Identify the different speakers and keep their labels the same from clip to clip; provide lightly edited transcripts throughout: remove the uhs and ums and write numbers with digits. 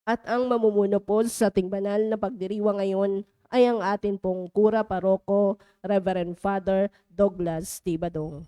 Speaker 1: At ang mamumuno po sa ating banal na pagdiriwang ngayon ay ang atin pong Kura Paroko, Reverend Father Douglas Tibadong.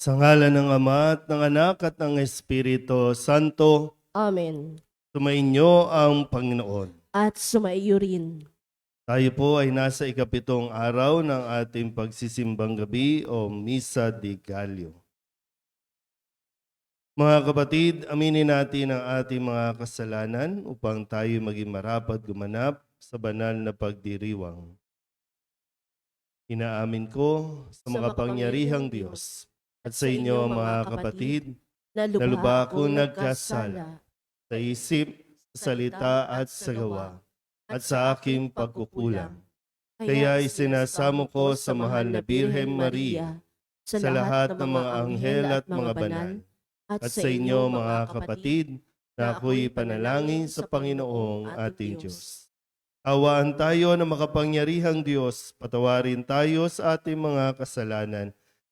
Speaker 2: Sa ngalan ng Ama at ng Anak at ng Espiritu Santo,
Speaker 1: Amen.
Speaker 2: sumainyo ang Panginoon.
Speaker 1: At sumaiyo rin.
Speaker 2: Tayo po ay nasa ikapitong araw ng ating pagsisimbang gabi o Misa de Gallo. Mga kapatid, aminin natin ang ating mga kasalanan upang tayo maging marapat gumanap sa banal na pagdiriwang. Inaamin ko sa makapangyarihang Diyos at sa inyo mga kapatid, na lubha akong nagkasala sa isip, sa salita at sa gawa, at sa aking pagkukulang. Kaya isinasamo ko sa mahal na Birhen Maria, sa lahat ng mga anghel at mga banal, at sa inyo mga kapatid, na ako'y panalangin sa Panginoong ating Diyos. Awaan tayo na makapangyarihang Diyos, patawarin tayo sa ating mga kasalanan,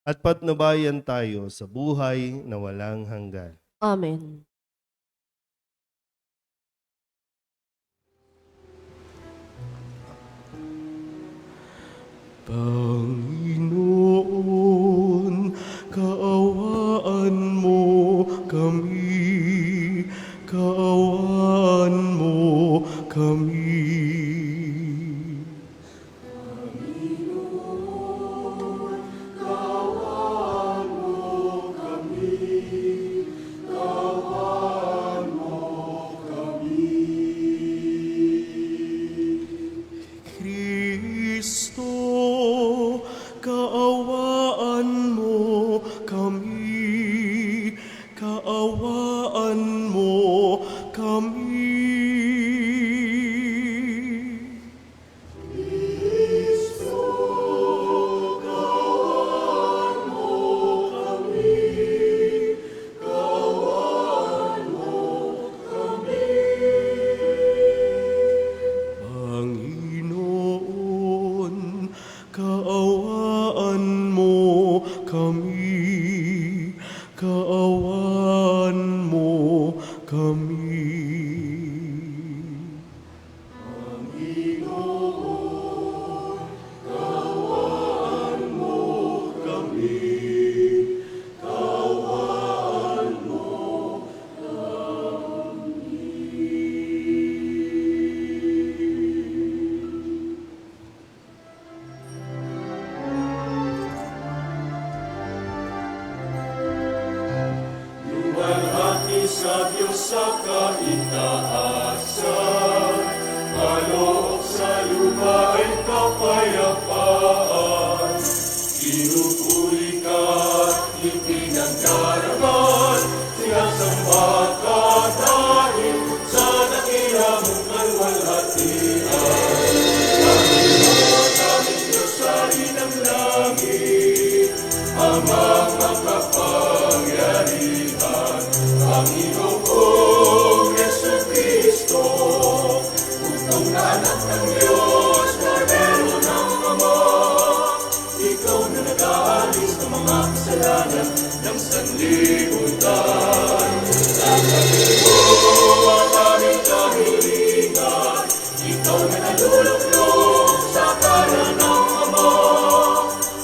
Speaker 2: at patnubayan tayo sa buhay na walang hanggan.
Speaker 1: Amen.
Speaker 3: Panginoon, kaawaan mo kami, kaawaan mo kami. Kristo, kaawaan mo kami, kaawaan mo kami. Kristo, kaawaan mo kami, kaawaan mo kami. Panginoon, kaawaan mo kami. kaitaasan, kaloob sa lupa ay kapayapaan. Pinupuri ka at ipinagdaraman, sinasamba ka dahil sa dakila mong kalwalhatian. Dahil mo ang aming Diyos sa ng langit, Amang makapangyarihan, Panginoong Jesucristo, bugtong na anak ng Diyos, Kordero ng Ama. Ikaw na nag-aalis ng mga kasalanan ng sanlibutan. Sasabihin mo ang aming kahilingan, ikaw na naluluklok sa kanan ng Ama.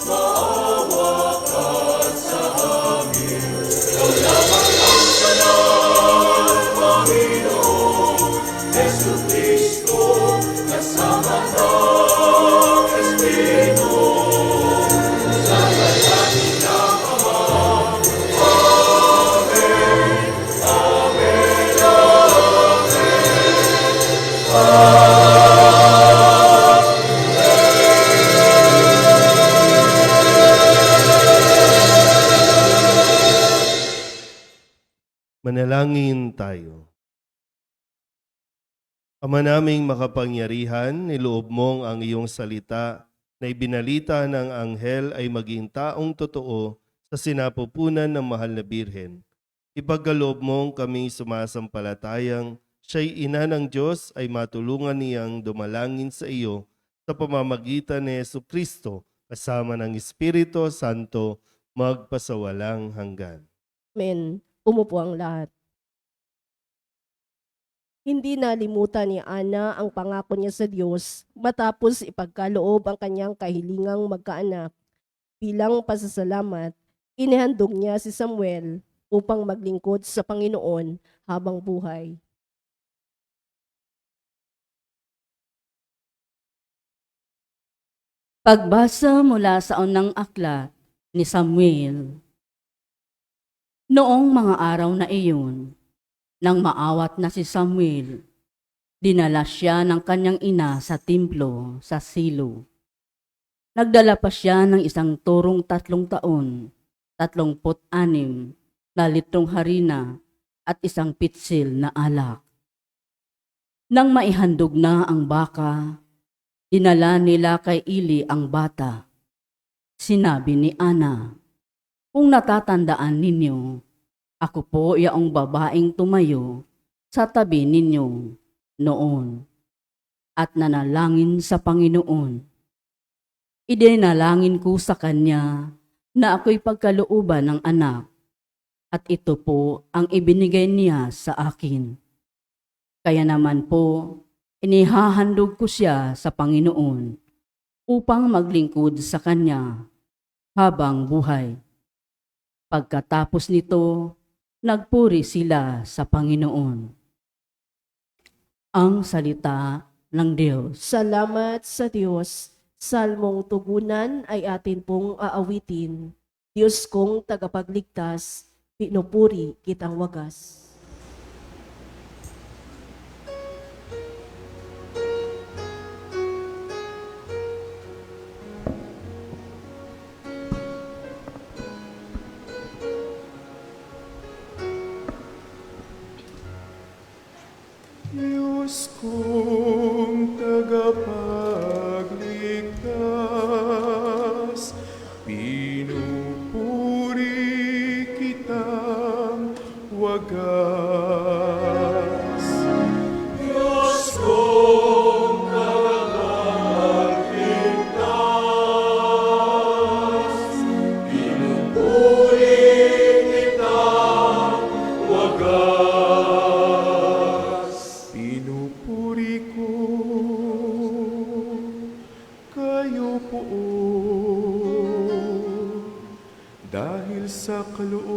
Speaker 3: Maawa ka sa amin, ikaw lamang ang banal, Panginoon Jesucristo, kasama ng Espiritu.
Speaker 2: Manalangin tayo. Ama naming makapangyarihan, niloob mong ang iyong salita na ibinalita ng anghel ay maging taong totoo sa sinapupunan ng mahal na Birhen. Ipagkaloob mong kaming sumasampalatayang siya'y ina ng Diyos ay matulungan niyang dumalangin sa iyo sa pamamagitan ni Jesucristo kasama ng Espiritu Santo magpasawalang hanggan.
Speaker 1: Amen. Umupo ang lahat. Hindi nalimutan ni Ana ang pangako niya sa Diyos matapos ipagkaloob ang kanyang kahilingang magkaanak. Bilang pasasalamat, inihandog niya si Samuel upang maglingkod sa Panginoon habang buhay.
Speaker 4: Pagbasa mula sa unang aklat ni Samuel. Noong mga araw na iyon, nang maawat na si Samuel, dinala siya ng kanyang ina sa templo sa Silo. Nagdala pa siya ng isang turong 3 taon, 36 na litrong harina at isang pitsil na alak. Nang maihandog na ang baka, dinala nila kay Eli ang bata. Sinabi ni Ana, "Kung natatandaan ninyo, ako po yaong babaeng tumayo sa tabi ninyo noon at nanalangin sa Panginoon. Idinalangin ko sa kanya na ako'y pagkalooban ng anak at ito po ang ibinigay niya sa akin. Kaya naman po, inihahandog ko siya sa Panginoon upang maglingkod sa kanya habang buhay." Pagkatapos nito, nagpuri sila sa Panginoon. Ang salita ng Diyos.
Speaker 1: Salamat sa Diyos. Salmong tugunan ay atin pong aawitin. Diyos kong tagapagligtas, pinupuri kitang wagas.
Speaker 3: Diyos kong tagapagligtas, pinupuri kitang wagas. Diyos kong tagapagligtas, pinupuri kitang wagas. Pinupuri ko kayo po dahil sa kaloob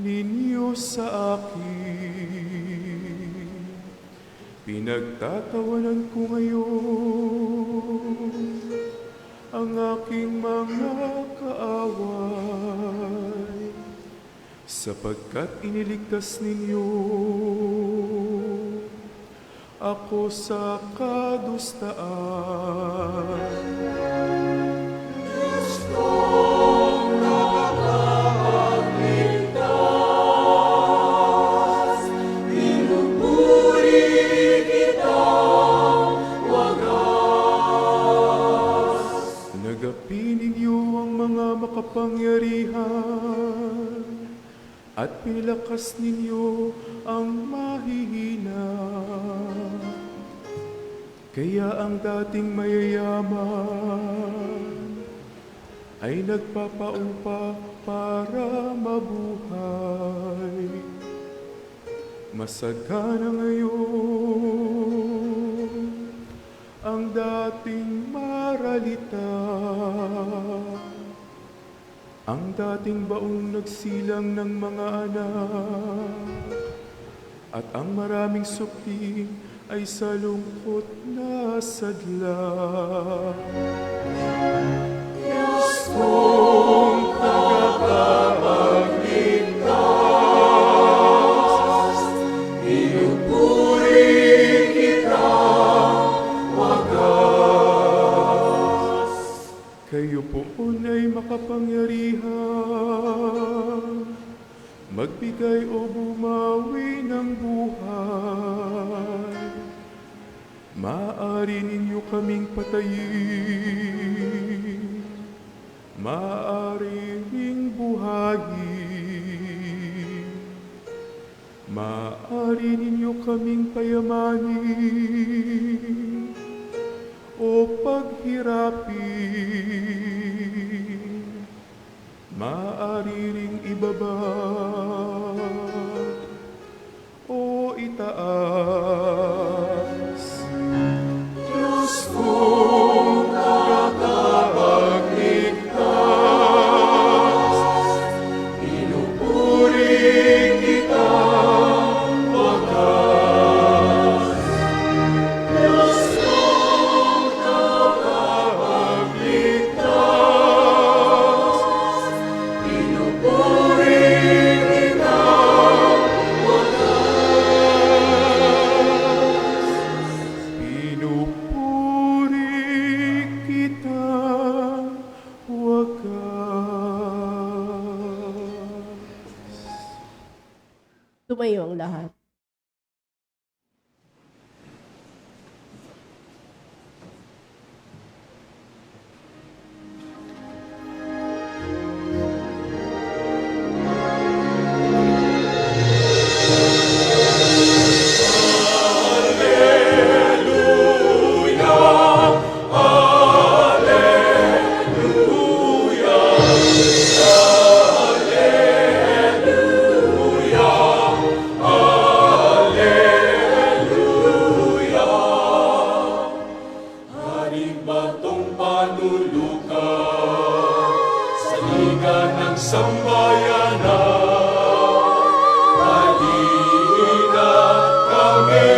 Speaker 3: ninyo sa akin. Pinagtatawanan ko ngayon ang aking mga kaaway sapagkat iniligtas ninyo ako sa kadustaan. Nagapi ninyo ang mga makapangyarihan at pinilakas ninyo ang mahihina. Kaya ang dating mayayaman ay nagpapaupa para mabuhay. Masagana ngayon ang dating maralita, ang dating baong nagsilang ng mga anak, at ang maraming sukli ay sa lungkot na sadla. Diyos kong tagapagligtas, pinupuri kita wagas. Kayo poon ay makapangyarihan, magbigay o bumawi ng buhay. Maaari ninyo kaming patayin, maaari ring buhayin. Maaari ninyo kaming payamanin o paghirapin. Maaari ring ibaba o itaas. Diyos kong tagapagligtas, pinupuri kita wagas. Diyos kong tagapagligtas, pinupuri kita
Speaker 1: Tumayo ang lahat.
Speaker 3: Batong panulukan sa liga ng sambayanan, halina kami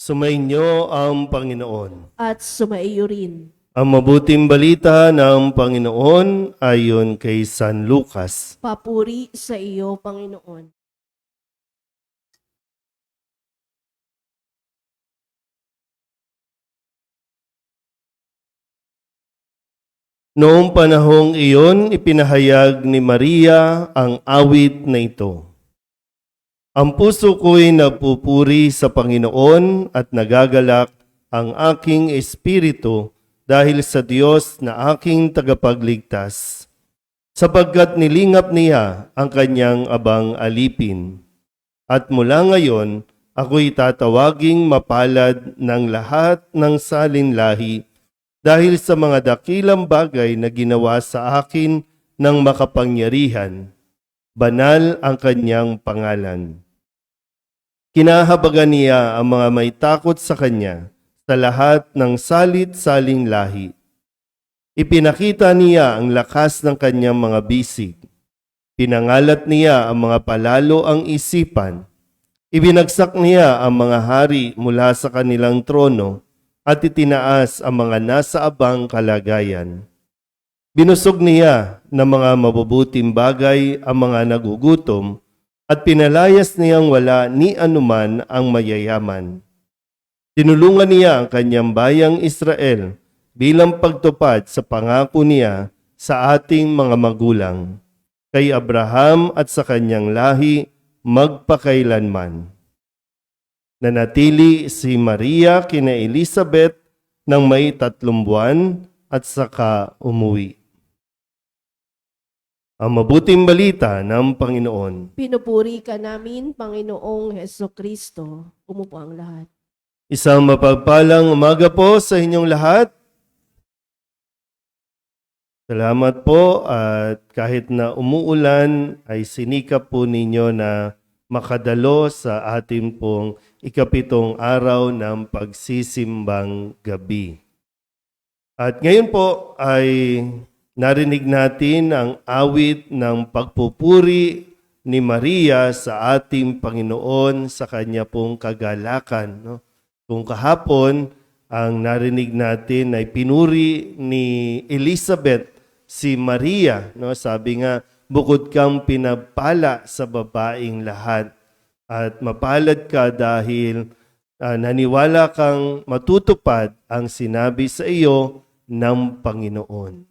Speaker 2: Sumainyo ang Panginoon.
Speaker 1: At sumaiyo rin.
Speaker 2: Ang mabuting balita ng Panginoon ayon kay San Lucas.
Speaker 1: Papuri sa iyo, Panginoon.
Speaker 2: Noong panahong iyon, ipinahayag ni Maria ang awit na ito. Ang puso ko'y nagpupuri sa Panginoon at nagagalak ang aking espiritu dahil sa Diyos na aking tagapagligtas, sapagkat nilingap niya ang kanyang abang alipin. At mula ngayon, ako'y tatawaging mapalad ng lahat ng salinlahi dahil sa mga dakilang bagay na ginawa sa akin ng makapangyarihan. Banal ang kanyang pangalan. Kinahabagan niya ang mga may takot sa kanya sa lahat ng salit-saling lahi. Ipinakita niya ang lakas ng kanyang mga bisig. Pinangalat niya ang mga palalo ang isipan. Ibinagsak niya ang mga hari mula sa kanilang trono at itinaas ang mga nasa abang kalagayan. Binusog niya ng mga mabubuting bagay ang mga nagugutom at pinalayas niyang wala ni anuman ang mayayaman. Tinulungan niya ang kanyang bayang Israel bilang pagtupad sa pangako niya sa ating mga magulang, kay Abraham at sa kanyang lahi magpakailanman. Nanatili si Maria kina Elizabeth ng may 3 buwan at saka umuwi. Ang mabuting balita ng Panginoon.
Speaker 1: Pinupuri ka namin, Panginoong Hesukristo. Umupo ang lahat.
Speaker 2: Isang mapagpalang umaga po sa inyong lahat. Salamat po at kahit na umuulan ay sinikap po ninyo na makadalo sa ating pong 7 araw ng pagsisimbang gabi. At ngayon po ay narinig natin ang awit ng pagpupuri ni Maria sa ating Panginoon sa kanya pong kagalakan. No? Kung kahapon, ang narinig natin ay pinuri ni Elizabeth si Maria. No? Sabi nga, bukod kang pinapala sa babaeng lahat at mapalad ka dahil naniwala kang matutupad ang sinabi sa iyo ng Panginoon.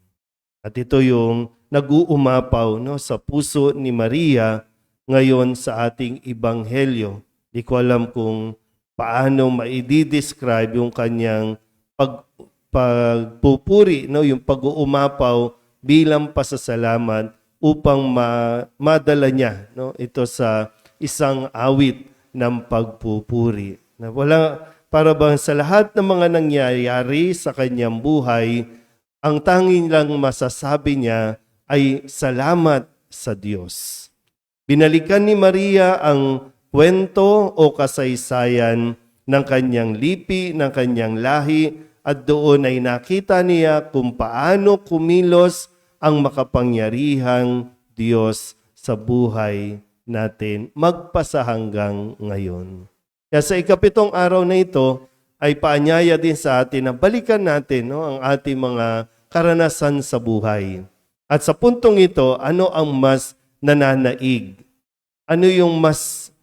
Speaker 2: At ito yung nag-uumapaw sa puso ni Maria ngayon sa ating ebanghelyo. Di ko alam kung paano maidi-describe yung kanyang pagpupuri, yung pag-uumapaw bilang pasasalamat upang madala niya ito sa isang awit ng pagpupuri. Na para bang sa lahat ng mga nangyayari sa kanyang buhay, ang tanging lang masasabi niya ay salamat sa Diyos. Binalikan ni Maria ang kwento o kasaysayan ng kanyang lipi, ng kanyang lahi, at doon ay nakita niya kung paano kumilos ang makapangyarihang Diyos sa buhay natin magpasa hanggang ngayon. Kaya sa 7 araw na ito, ay paanyaya din sa atin na balikan natin ang ating mga karanasan sa buhay. At sa puntong ito, ano ang mas nananaig? Ano yung mas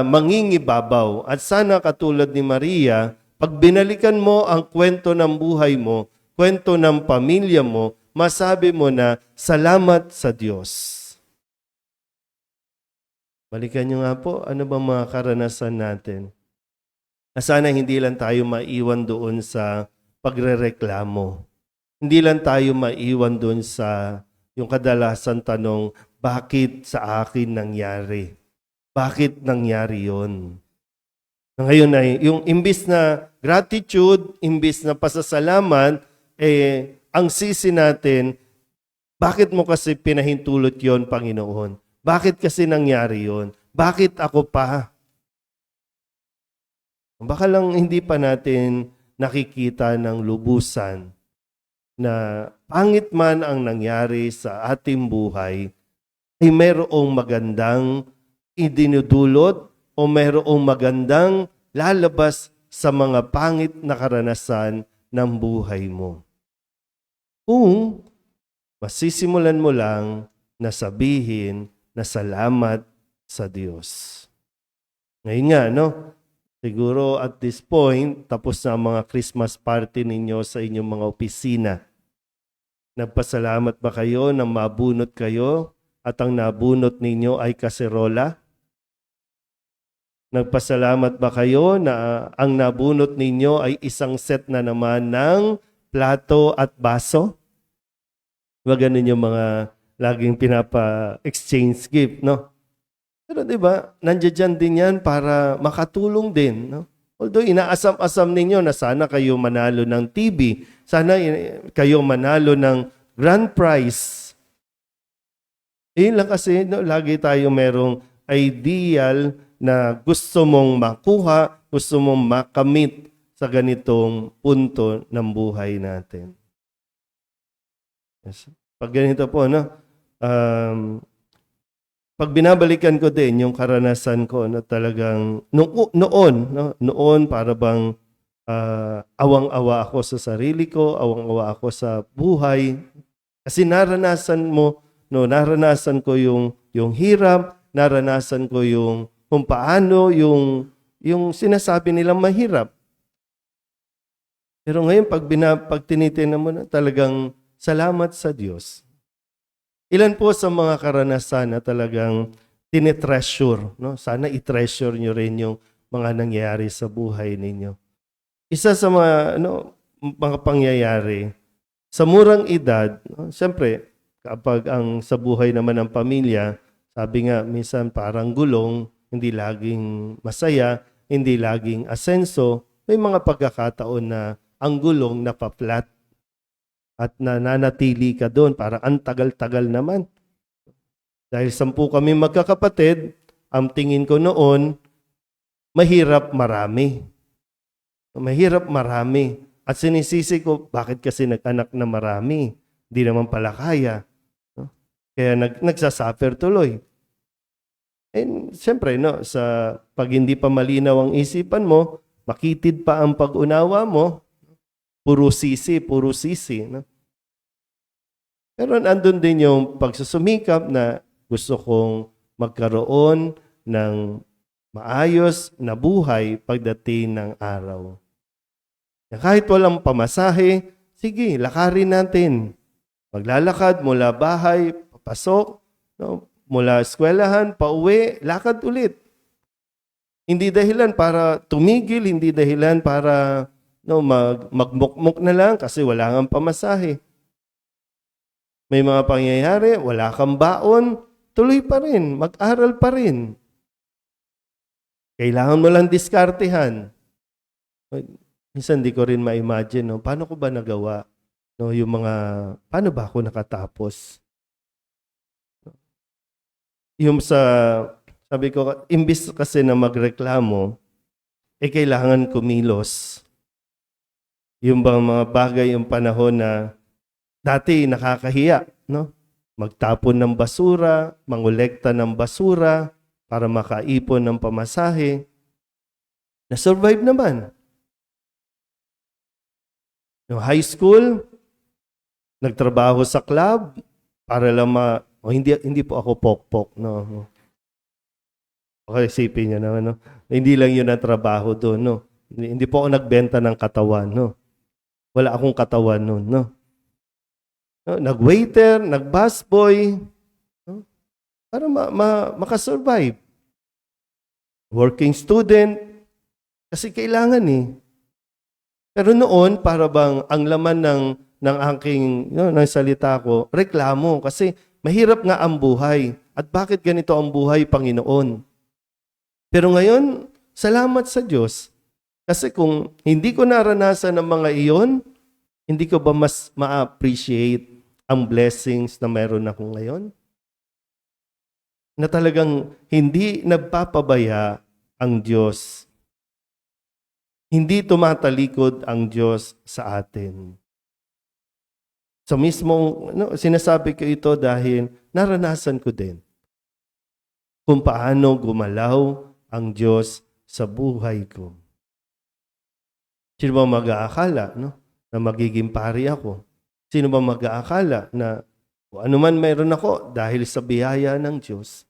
Speaker 2: mangingibabaw? At sana katulad ni Maria, pag binalikan mo ang kwento ng buhay mo, kwento ng pamilya mo, masabi mo na salamat sa Diyos. Balikan nyo nga po, ano bang mga karanasan natin? Na sana hindi lang tayo maiwan doon sa pagrereklamo. Hindi lang tayo maiwan doon sa yung kadalasan tanong, bakit sa akin nangyari? Bakit nangyari yon? Ngayon ay, yung imbis na gratitude, imbis na pasasalamat, ang sisi natin, bakit mo kasi pinahintulot yon, Panginoon? Bakit kasi nangyari yon? Bakit ako pa? Baka lang hindi pa natin nakikita ng lubusan na pangit man ang nangyari sa ating buhay, ay mayroong magandang idinudulot o mayroong magandang lalabas sa mga pangit na karanasan ng buhay mo. Kung masisimulan mo lang na sabihin na salamat sa Diyos. Ngayon nga, siguro at this point, tapos na ang mga Christmas party ninyo sa inyong mga opisina. Nagpasalamat ba kayo na mabunot kayo at ang nabunot ninyo ay kaserola? Nagpasalamat ba kayo na ang nabunot ninyo ay isang set na naman ng plato at baso? Diba ganun yung mga laging pinapa-exchange gift, Pero diba, nandiyan din yan para makatulong din, Although inaasam-asam ninyo na sana kayo manalo ng TV, sana kayo manalo ng grand prize. Yun lang kasi, no, lagi tayo merong ideal na gusto mong makuha, gusto mong makamit sa ganitong punto ng buhay natin. Yes. Pag ganito po, no, pag binabalikan ko din yung karanasan ko na talagang noon para bang awang-awa ako sa sarili ko, awang-awa ako sa buhay. Kasi naranasan ko yung hirap, naranasan ko yung kung paano yung sinasabi nilang mahirap. Pero ngayon pag tinitingnan mo na, talagang salamat sa Diyos. Ilan po sa mga karanasan na talagang tinitreasure, no? Sana i-treasure nyo rin yung mga nangyayari sa buhay ninyo. Isa sa mga pangyayari, sa murang edad, no? Siyempre, kapag sa buhay naman ng pamilya, sabi nga, minsan parang gulong, hindi laging masaya, hindi laging asenso, may mga pagkakataon na ang gulong napaplat at nananatili ka doon. Parang ang tagal-tagal naman. Dahil 10 kami magkakapatid, ang tingin ko noon, mahirap marami. Mahirap marami. At sinisisi ko, bakit kasi nag-anak na marami? Hindi naman pala kaya. No? Kaya nagsasuffer tuloy. And siyempre, no, pag hindi pa malinaw ang isipan mo, makitid pa ang pag-unawa mo, puro sisi. No? Pero andun din yung pagsusumikap na gusto kong magkaroon ng maayos na buhay pagdating ng araw. Na kahit walang pamasahe, sige, lakarin natin. Maglalakad mula bahay, papasok, no? Mula eskwelahan, pauwi, lakad ulit. Hindi dahilan para tumigil, hindi dahilan para magmukmuk na lang kasi wala kang pamasahe. May mga pangyayari, wala kang baon, tuloy pa rin, mag-aral pa rin. Kailangan mo lang diskartehan. Minsan di ko rin ma-imagine, no? Paano ko ba nagawa? No, paano ba ako nakatapos? Sabi ko, imbis kasi na magreklamo, kailangan kumilos. Yung bang mga bagay, yung panahon na dati nakakahiya, no? Magtapon ng basura, mangolekta ng basura para makaipon ng pamasahe. Na-survive naman. No, high school, nagtrabaho sa club para lang hindi po ako pokpok, no. Okay, isipin niyo naman, no. Hindi lang 'yun ang trabaho doon, no. Hindi po ako nagbenta ng katawan, no. Wala akong katawan noon, no. No, nag-waiter, nag-busboy, no? Para makasurvive. Working student, kasi kailangan eh. Pero noon, para bang ang laman ng aking, ng salita ko, reklamo. Kasi mahirap nga ang buhay. At bakit ganito ang buhay, Panginoon? Pero ngayon, salamat sa Diyos. Kasi kung hindi ko naranasan ang mga iyon, hindi ko ba mas ma-appreciate ang blessings na meron ako ngayon? Na talagang hindi nagpapabaya ang Diyos. Hindi tumatalikod ang Diyos sa atin. So sinasabi ko ito dahil naranasan ko din kung paano gumalaw ang Diyos sa buhay ko. Sino ba mag-aakala, no, na magiging pari ako? Sino ba mag-aakala na kung ano man mayroon ako dahil sa biyaya ng Diyos?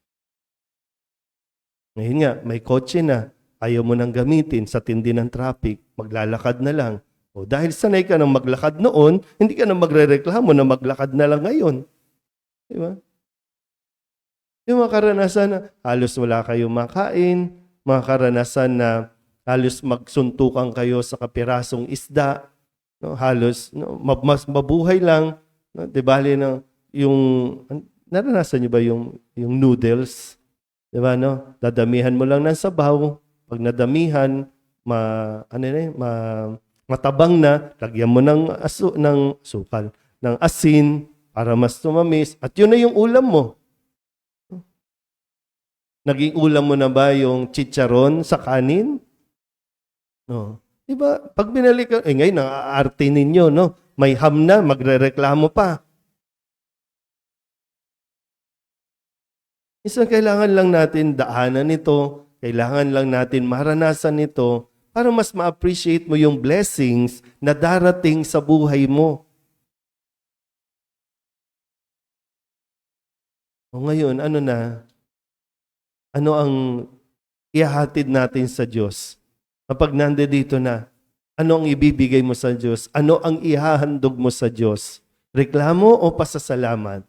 Speaker 2: Ngayon nga, may kotse na, ayaw mo nang gamitin sa tindi ng traffic, maglalakad na lang. O dahil sanay ka nang maglakad noon, hindi ka nang magrereklamo na maglakad na lang ngayon. Di ba? Yung mga karanasan na halos wala kayong makain, mga karanasan na halos magsuntukan kayo sa kapirasong isda, no? Halos mas mabuhay lang, no? Di ba? Naranasan niyo ba yung noodles? Di ba, no? Dadamihan mo lang ng sabaw. Pag nadamihan, matabang na, lagyan mo ng sukal, ng asin, para mas tumamis, at yun na yung ulam mo. Naging ulam mo na ba yung chicharon sa kanin? No. Diba? Pag binalik ka, ngayon, ang aarte ninyo, no? May ham na, magrereklamo pa. Isang kailangan lang natin daanan ito, kailangan lang natin maranasan ito para mas ma-appreciate mo yung blessings na darating sa buhay mo. O ngayon, ano na? Ano ang ihahatid natin sa Diyos? Kapag nandito na, ano ang ibibigay mo sa Diyos? Ano ang ihahandog mo sa Diyos? Reklamo o pasasalamat?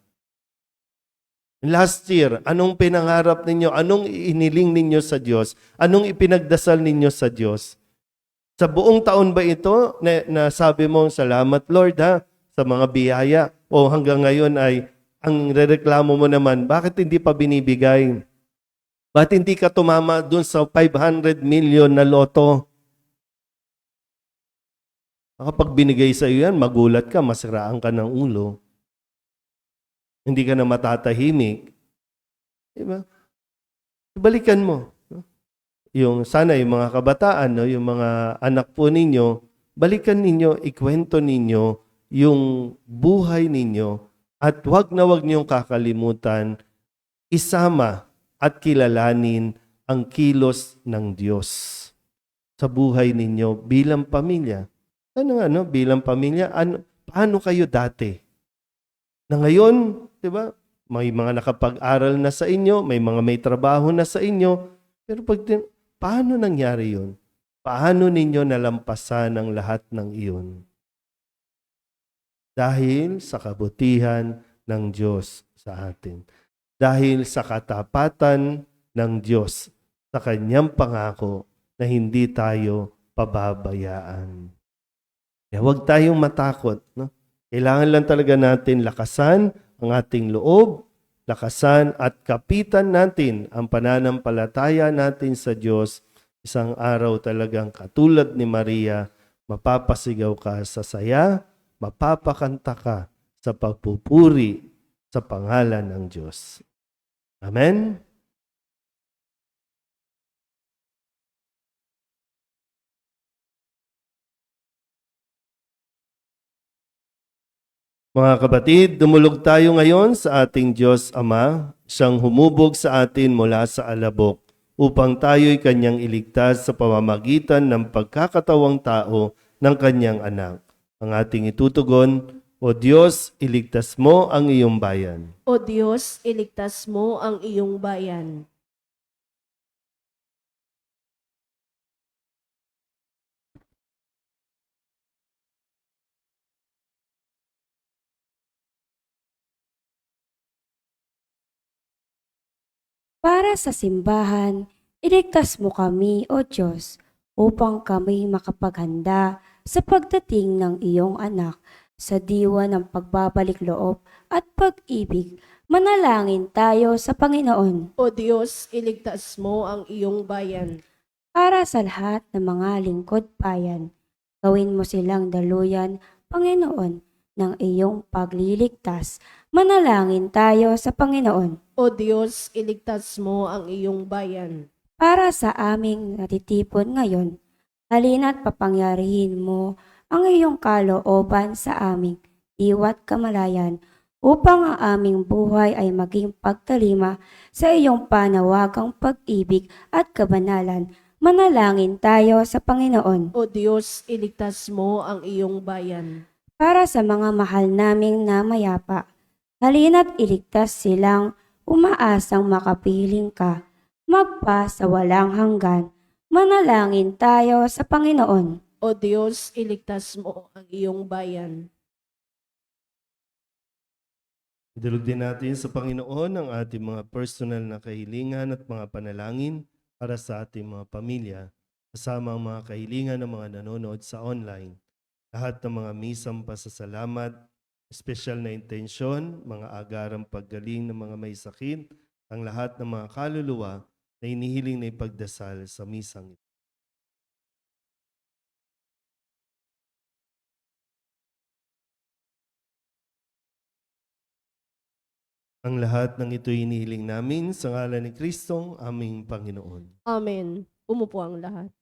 Speaker 2: Last year, anong pinangarap ninyo? Anong iniling ninyo sa Diyos? Anong ipinagdasal ninyo sa Diyos? Sa buong taon ba ito na sabi mo, salamat Lord ha, sa mga biyaya? O hanggang ngayon ay ang rereklamo mo naman, bakit hindi pa binibigay? Bakit hindi ka tumama dun sa 500 million na loto? Kapag binigay sa iyo yan, magulat ka, masiraan ka ng ulo. Hindi ka na matatahimik. Diba? Balikan mo. Sana yung mga kabataan, yung mga anak po ninyo, balikan ninyo, ikwento ninyo yung buhay ninyo at wag na wag niyong kakalimutan, isama at kilalanin ang kilos ng Diyos sa buhay ninyo bilang pamilya. Bilang pamilya, paano kayo dati? Na ngayon, di ba, may mga nakapag-aral na sa inyo, may mga may trabaho na sa inyo, pero paano nangyari yun? Paano ninyo nalampasan ang lahat ng iyon? Dahil sa kabutihan ng Diyos sa atin. Dahil sa katapatan ng Diyos sa kanyang pangako na hindi tayo pababayaan. Kaya huwag tayong matakot. No? Kailangan lang talaga natin lakasan ang ating loob, lakasan at kapitan natin ang pananampalataya natin sa Diyos. Isang araw talagang katulad ni Maria, mapapasigaw ka sa saya, mapapakanta ka sa pagpupuri sa pangalan ng Diyos. Amen? Mga kapatid, dumulog tayo ngayon sa ating Diyos Ama, siyang humubog sa atin mula sa alabok, upang tayo'y kanyang iligtas sa pamamagitan ng pagkakatawang tao ng kanyang anak. Ang ating itutugon, O Diyos, iligtas mo ang iyong bayan.
Speaker 1: O Diyos, iligtas mo ang iyong bayan.
Speaker 5: Para sa simbahan, iligtas mo kami, O Diyos, upang kami makapaghanda sa pagdating ng iyong anak sa diwa ng pagbabalik loob at pag-ibig. Manalangin tayo sa Panginoon.
Speaker 1: O Diyos, iligtas mo ang iyong bayan.
Speaker 5: Para sa lahat ng mga lingkod bayan, gawin mo silang daluyan, Panginoon, ng iyong pagliligtas. Manalangin tayo sa Panginoon.
Speaker 1: O Diyos, iligtas mo ang iyong bayan.
Speaker 5: Para sa aming natitipon ngayon, halina't papangyarihin mo ang iyong kalooban sa aming diwa't kamalayan upang ang aming buhay ay maging pagtalima sa iyong panawagang pag-ibig at kabanalan. Manalangin tayo sa Panginoon.
Speaker 1: O Diyos, iligtas mo ang iyong bayan.
Speaker 5: Para sa mga mahal naming namayapa, halina't iligtas silang umaasang makapiling ka, magpa sa walang hanggan. Manalangin tayo sa Panginoon.
Speaker 1: O Diyos, iligtas mo ang iyong bayan.
Speaker 2: Idulog din natin sa Panginoon ang ating mga personal na kahilingan at mga panalangin para sa ating mga pamilya, kasama ang mga kahilingan ng mga nanonood sa online. Lahat ng mga misang pasasalamat, espesyal na intensyon, mga agarang paggaling ng mga may sakit, ang lahat ng mga kaluluwa na inihiling na ipagdasal sa misang ito. Ang lahat ng ito'y inihiling namin sa ngalan ni Kristong aming Panginoon.
Speaker 1: Amen. Umupo ang lahat.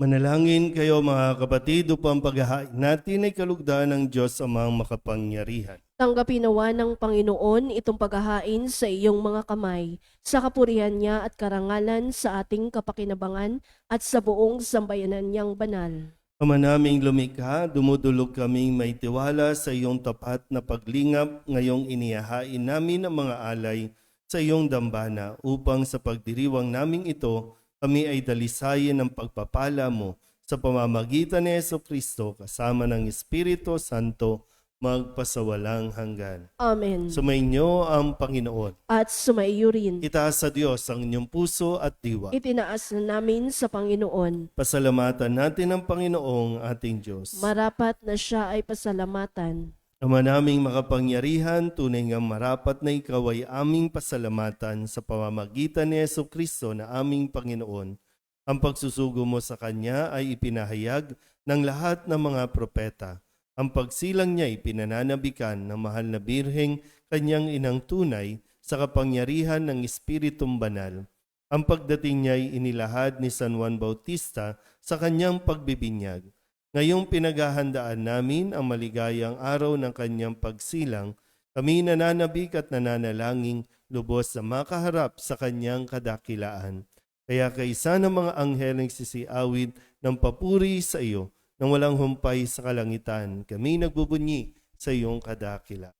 Speaker 2: Manalangin kayo mga kapatid upang paghahain natin ay kalugdan ng Diyos amang makapangyarihan.
Speaker 1: Tanggapin nawa ng Panginoon itong paghahain sa iyong mga kamay, sa kapurihan niya at karangalan sa ating kapakinabangan at sa buong sambayanan niyang banal.
Speaker 2: Ama naming lumikha, dumudulog kaming may tiwala sa iyong tapat na paglingap ngayong inihahain namin ang mga alay sa iyong dambana upang sa pagdiriwang naming ito, kami ay dalisayin ng pagpapala mo sa pamamagitan ni Jesucristo kasama ng Espiritu Santo magpasawalang hanggan.
Speaker 1: Amen.
Speaker 2: Sumainyo ang Panginoon.
Speaker 1: At sumaiyo rin.
Speaker 2: Itaas sa Diyos ang inyong puso at diwa.
Speaker 1: Itinaas na namin sa Panginoon.
Speaker 2: Pasalamatan natin ang Panginoong ating Diyos.
Speaker 1: Marapat na siya ay pasalamatan.
Speaker 2: Ama naming makapangyarihan, tunay ngang marapat na ikaw ay aming pasalamatan sa pamamagitan ni Jesucristo na aming Panginoon. Ang pagsusugo mo sa Kanya ay ipinahayag ng lahat ng mga propeta. Ang pagsilang niya ay pinananabikan ng mahal na Birheng, Kanyang inang tunay, sa kapangyarihan ng Espiritong Banal. Ang pagdating niya ay inilahad ni San Juan Bautista sa kanyang pagbibinyag. Ngayong pinaghahandaan namin ang maligayang araw ng kanyang pagsilang, kami nananabik at nananalangin lubos na makaharap sa kanyang kadakilaan. Kaya kaisa ng mga anghel nagsisiawit ng papuri sa iyo nang walang humpay sa kalangitan, kami nagbubunyi sa iyong kadakila.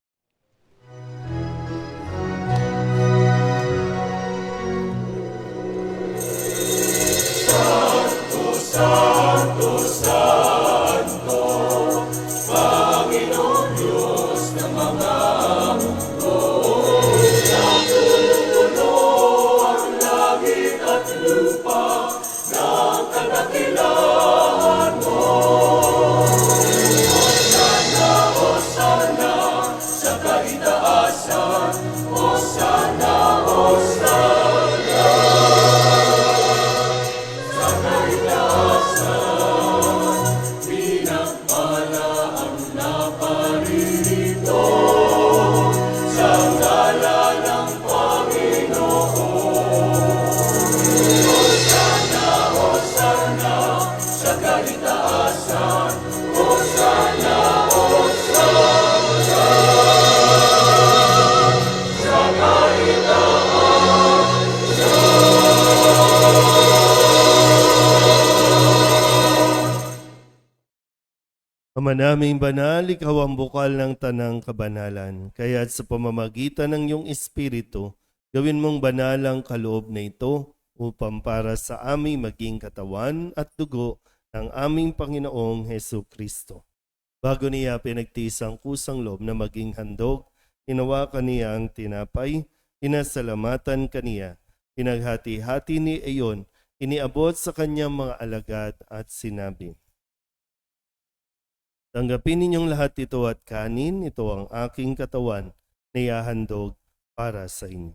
Speaker 2: Ama naming banal, ikaw ang bukal ng tanang kabanalan. Kaya't sa pamamagitan ng iyong Espiritu, gawin mong banal ang kaloob na ito upang para sa aming maging katawan at dugo ng aming Panginoong Hesu Kristo. Bago niya pinagtiis ang kusang loob na maging handog, hinawakan niya ang tinapay, inasalamatan kaniya, pinaghati-hati ni iyon, iniabot sa kanyang mga alagad at sinabi, tanggapin ninyong lahat ito at kanin, ito ang aking katawan na ihahandog para sa inyo.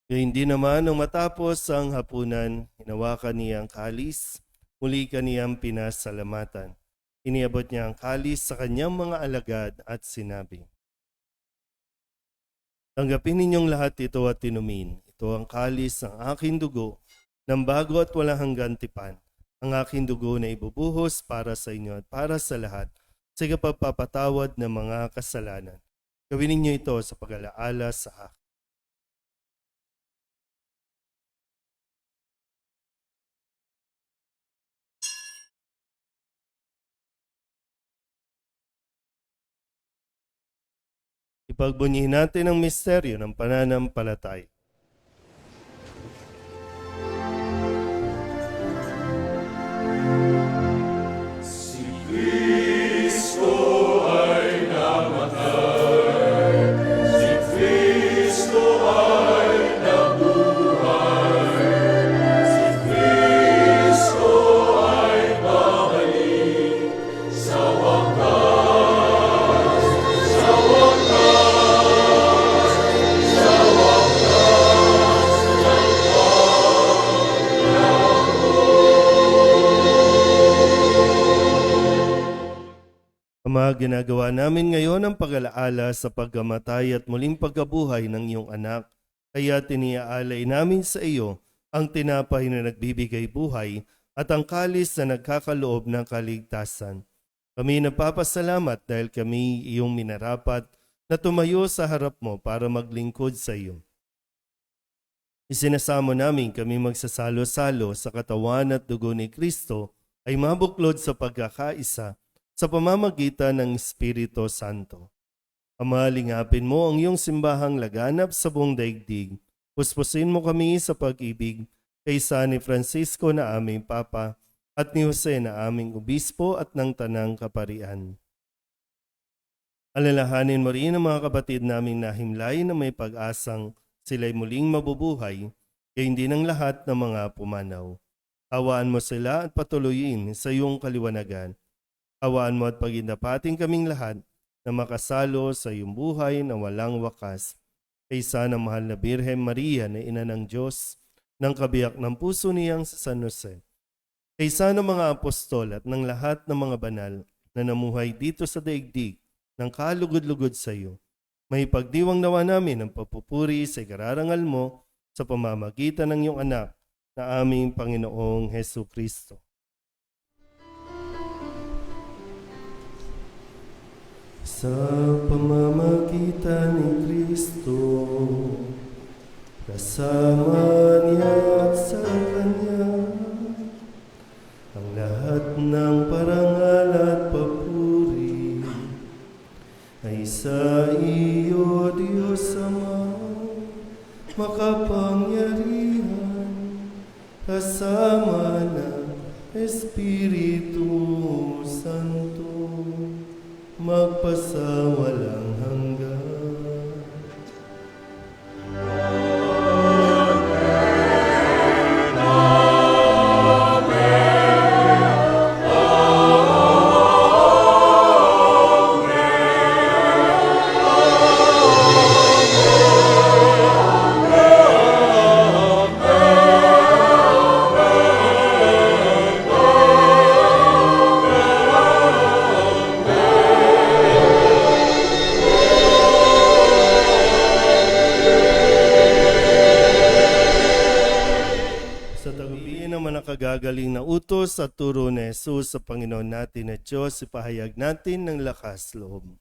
Speaker 2: Gayun din naman nang matapos ang hapunan, hinawakan niya ang kalis, muli kaniyang pinasalamatan. Iniabot niya ang kalis sa kanyang mga alagad at sinabi, tanggapin ninyong lahat ito at inumin. Ito ang kalis ng aking dugo, ng bago at walang hanggang tipan. Ang aking dugo na ibubuhos para sa inyo at para sa lahat sa pagpapatawad ng mga kasalanan. Gawin ninyo ito sa pag-alaala sa akin. Ipagbunyihin natin ang misteryo ng pananampalataya. Ama, ginagawa namin ngayon ang pag-alaala sa pagkamatay at muling pagkabuhay ng iyong anak. Kaya tiniaalay namin sa iyo ang tinapay na nagbibigay buhay at ang kalis na nagkakaloob ng kaligtasan. Kami nagpapasalamat dahil kami iyong minarapat na tumayo sa harap mo para maglingkod sa iyo. Isinasamo namin kami magsasalo-salo sa katawan at dugo ni Kristo ay mabuklod sa pagkakaisa sa pamamagitan ng Espiritu Santo. Ama, lingapin mo ang iyong simbahang laganap sa buong daigdig. Puspusin mo kami sa pag-ibig kay San Francisco na aming Papa at ni Jose na aming Obispo at ng Tanang Kaparian. Alalahanin mo rin ang mga kapatid naming nahimlay na may pag-asang sila'y muling mabubuhay, kaya hindi ng lahat ng mga pumanaw. Hawaan mo sila at patuloyin sa iyong kaliwanagan. Hawaan mo at pagindapating kaming lahat na makasalo sa iyong buhay na walang wakas. Kaysa ng mahal na Birhen Maria na ina ng Diyos, ng kabiyak ng puso niyang sa San Jose, kaysa ng mga apostol at ng lahat ng mga banal na namuhay dito sa daigdig ng kalugod-lugod sa iyo. May pagdiwang nawa namin ang papupuri sa ikararangal mo sa pamamagitan ng iyong anak na aming Panginoong Hesu Kristo. Sa pamamagitan ni Kristo, kasama niya at sa Kanya, ang lahat ng parangal at papuri ay sa iyo, Diyos Ama, makapangyarihan, kasama ng Espiritu Santo, magpasawalang hanggan. Sa tagubilin ng manakagagaling na utos at turo ni Jesus sa Panginoon natin na Diyos, ipahayag natin ng lakas loob.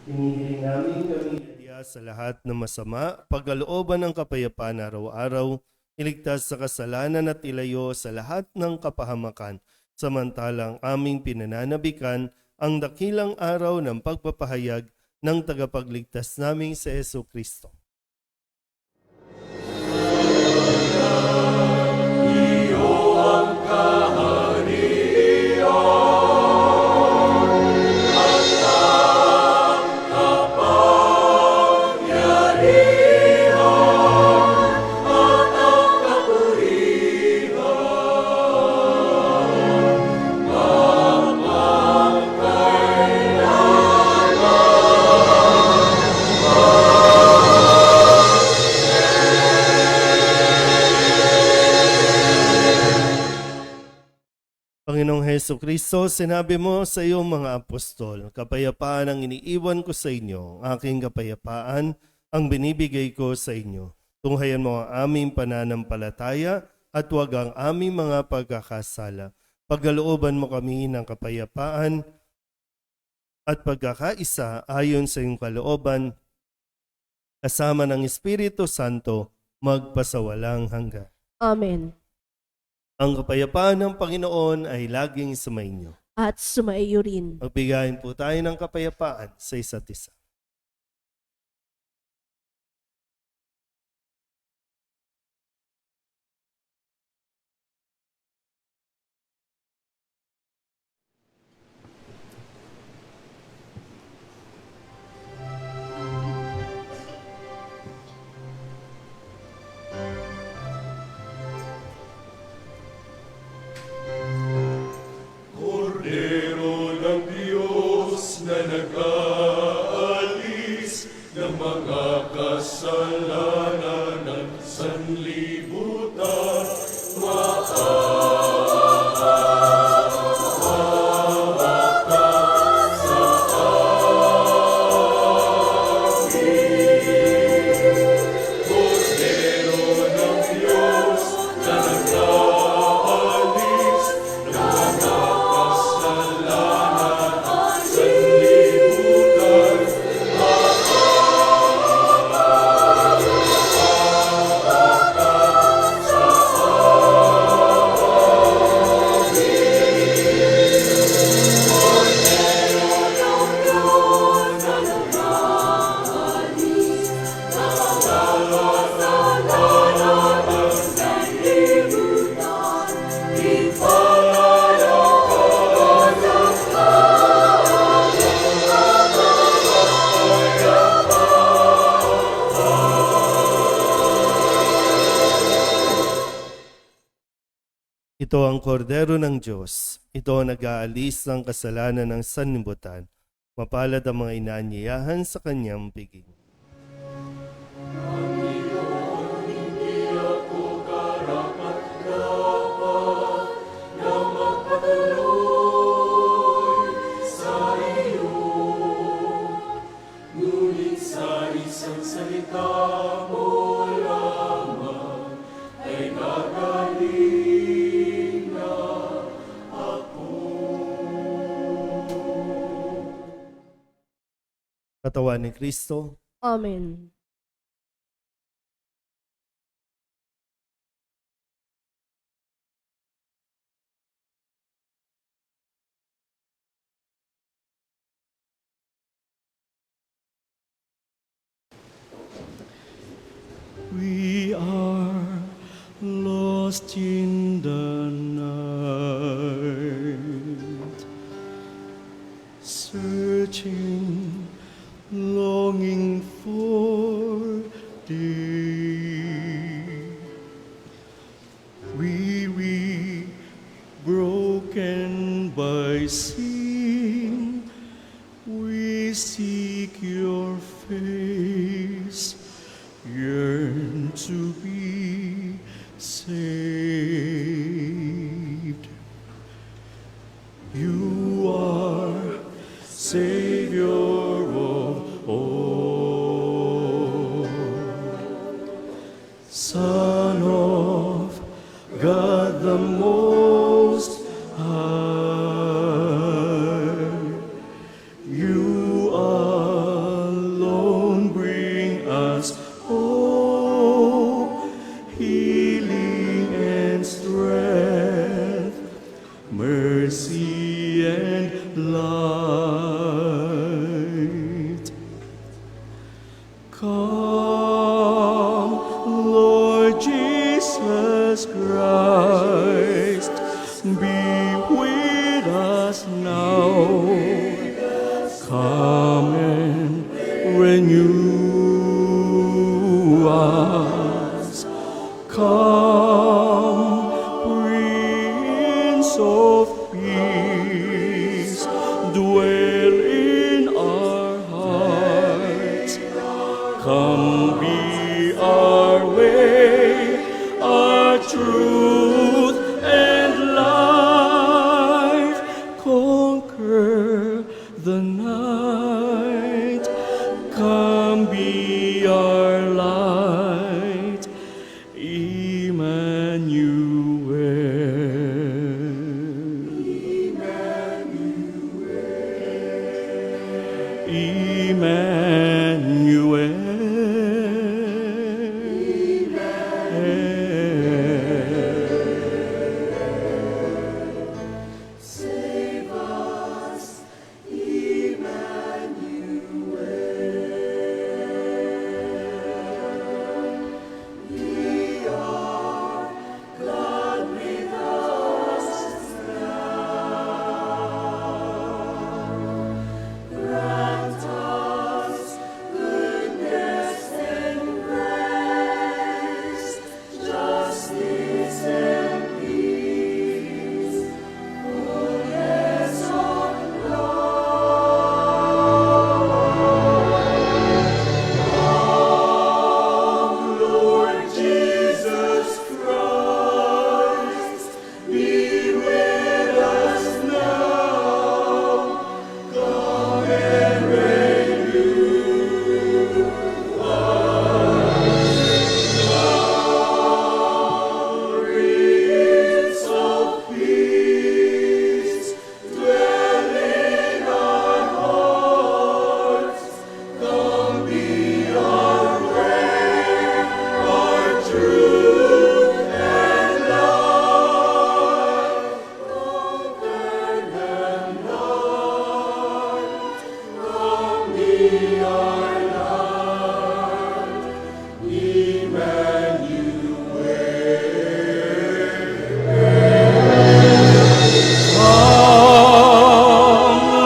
Speaker 2: Hinihiling namin kami sa lahat ng masama, pagkalooban ng kapayapaan araw-araw, iligtas sa kasalanan at ilayo sa lahat ng kapahamakan, samantalang aming pinananabikan ang dakilang araw ng pagpapahayag ng tagapagligtas naming sa Hesu Kristo. Panginoong Hesu Kristo, sinabi mo sa iyong mga apostol, kapayapaan ang iniiwan ko sa inyo, aking kapayapaan ang binibigay ko sa inyo. Tunghayan mo ang aming pananampalataya at huwag ang aming mga pagkakasala. Pagkalooban mo kami ng kapayapaan at pagkakaisa ayon sa iyong kalooban, kasama ng Espiritu Santo, magpasawalang hanggan.
Speaker 1: Amen.
Speaker 2: Ang kapayapaan ng Panginoon ay laging sumainyo.
Speaker 1: At sumaiyo rin.
Speaker 2: Magbigayin po tayo ng kapayapaan sa isa't isa.
Speaker 3: Kordero ng Diyos na nag-aalis ng mga kasalanan ng sanlibutan, Kordero ng Diyos na nag-aalis ng mga kasalanan ng sanlibutan,
Speaker 2: Ito ang kordero ng Diyos. Ito ang nag-aalis ng kasalanan ng sanlibutan. Mapalad ang mga inaanyayahan sa kanyang piging.
Speaker 3: ngunit sa isang salita mo lamang ay gagaling na ako.
Speaker 2: Katawan ni Kristo,
Speaker 1: Amen.
Speaker 3: We are lost in the night, searching, longing for day. Weary, broken by sin, we seek your face, yearn to be saved. You are Savior of all, Son of God the Most High. You alone bring us hope, healing and strength, mercy and light. Come, Lord Jesus Christ, be with us now. Come and renew us. Come, Prince of Peace, dwell in our hearts. Come be our way, our truth and life. Conquer the night. Come be our light, Emmanuel.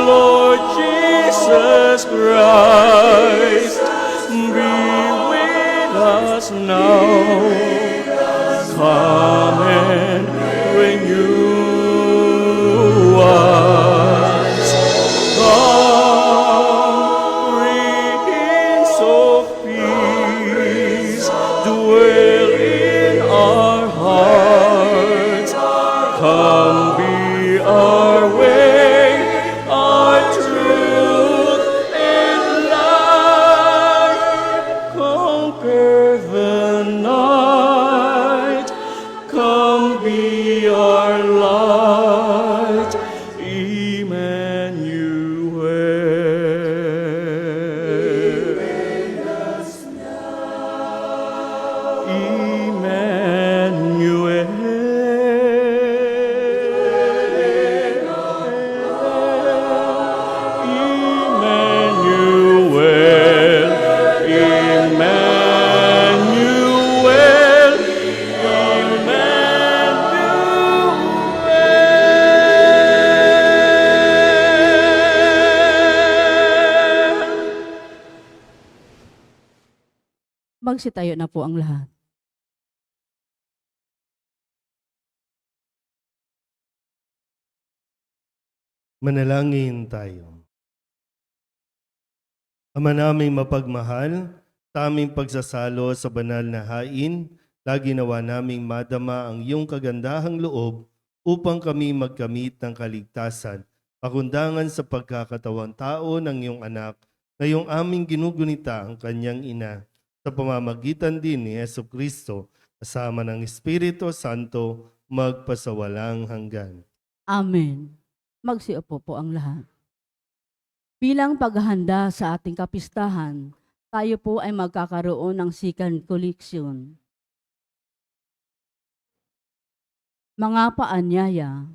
Speaker 3: Lord Jesus Christ, be with us now. Come and reign you are. Prince of Peace, dwell in our hearts. Come be our way, our truth and life. Conquer the night. Come be our light. Come, Lord Jesus Christ, be with us now. Come and renew us. Come, Prince of Peace, dwell in our hearts. Come be our way, our truth and life. Conquer the night. Come be our light,
Speaker 4: Magsitayo na po ang lahat.
Speaker 2: Manalangin tayo. Ama naming mapagmahal, sa aming pagsasalo sa banal na hain, lagi nawa naming madama ang iyong kagandahang loob upang kami magkamit ng kaligtasan, pakundangan sa pagkakatawang tao ng iyong anak, ngayong aming ginugunita ang kanyang ina, sa pamamagitan din ni Yesu Kristo, kasama ng Espiritu Santo, magpasawalang hanggan.
Speaker 4: Amen. Magsiupo po ang lahat. Bilang paghahanda sa ating kapistahan, tayo po ay magkakaroon ng second collection. Mga paanyaya,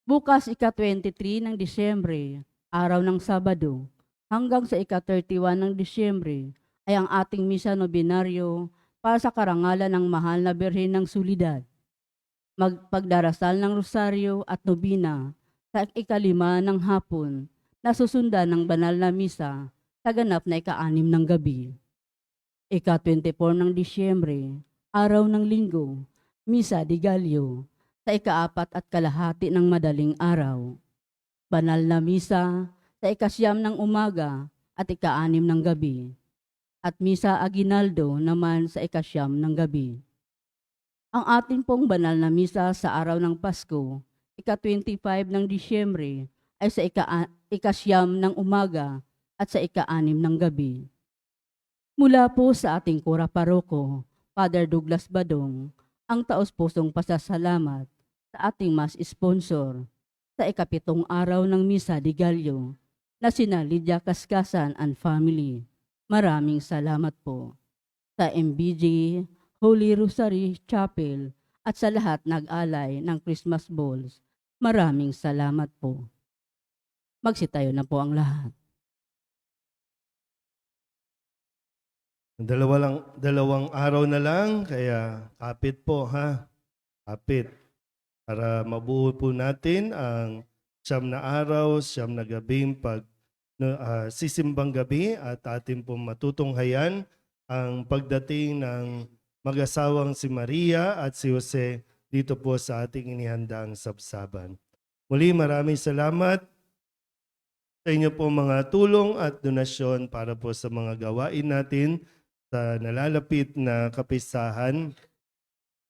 Speaker 4: bukas ika-23 ng Disyembre, araw ng Sabado, hanggang sa ika-31 ng Disyembre, ay ang ating misa nobinaryo para sa karangalan ng mahal na Birhen ng Soledad. Magpagdarasal ng rosaryo at nobina sa ika-5 ng hapon na susundan ng banal na misa sa ganap na ika-6 ng gabi. Ika-24 ng Disyembre, araw ng Linggo, Misa de Gallo, sa ika-4:30 ng madaling araw. Banal na misa sa ika-9 ng umaga at ika-6 ng gabi. At misa aginaldo naman sa ika-9 ng gabi. Ang ating pong banal na misa sa araw ng Pasko, ika-25 ng Disyembre, ay sa ika-9 ng umaga at sa ika-6 ng gabi. Mula po sa ating kura paroko, Father Douglas Badong, ang taos-pusong pasasalamat sa ating mas sponsor sa ika-7 araw ng Misa de Gallo na sina Lydia Kaskasan and family. Maraming salamat po. Sa MBJ, Holy Rosary Chapel at sa lahat nag-alay ng Christmas balls, maraming salamat po. Magsitayo na po ang lahat.
Speaker 2: Dalawang araw na lang, kaya kapit po ha. Kapit. Para mabuo po natin ang 9 na araw, 9 na gabing sisimbang gabi at atin pong matutunghayan ang pagdating ng mag-asawang si Maria at si Jose dito po sa ating inihandang sabsaban. Muli maraming salamat sa inyo po mga tulong at donasyon para po sa mga gawain natin sa nalalapit na kapistahan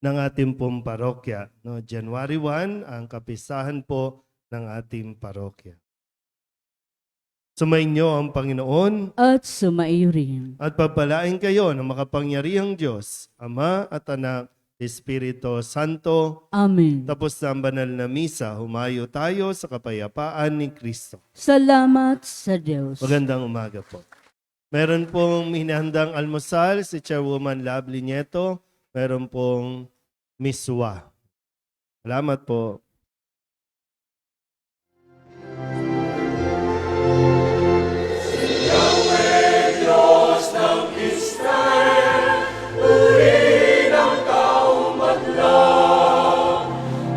Speaker 2: ng ating pong parokya. No, January 1, ang kapistahan po ng ating parokya. Sumainyo ang Panginoon
Speaker 4: At sumaiyo rin.
Speaker 2: at pagpalain kayo ng makapangyarihang Diyos, Ama at Anak, Espiritu Santo.
Speaker 4: Amen.
Speaker 2: Tapos na ang banal na misa, humayo tayo sa kapayapaan ni Kristo.
Speaker 4: Salamat sa Diyos.
Speaker 2: Magandang umaga po. Meron pong hinahandang almusal si Chairwoman Lovely Nieto. Meron pong miswa. Salamat po.
Speaker 3: Diyos ng Israel, purihin ang taong madlang.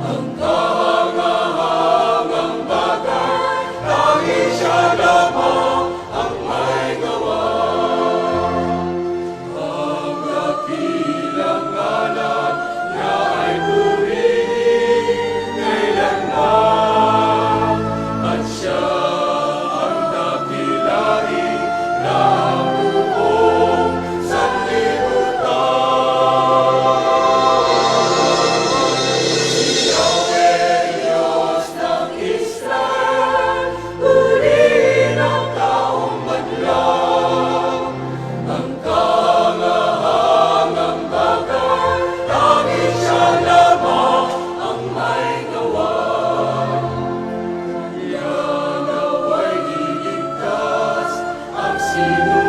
Speaker 3: Ang kahangahangang bagay, tanging siya lamang ang may gawa. Ang dakilang ngalan niya ay purihin kailanman, at siya ang dakilain ng buong sanlibutan. Si Yahweh, Diyos ng Israel, purihin ang taong madlang. Ang kahangahangang bagay, tanging siya lamang ang may gawa. Yan nawa'y iligtas ang sino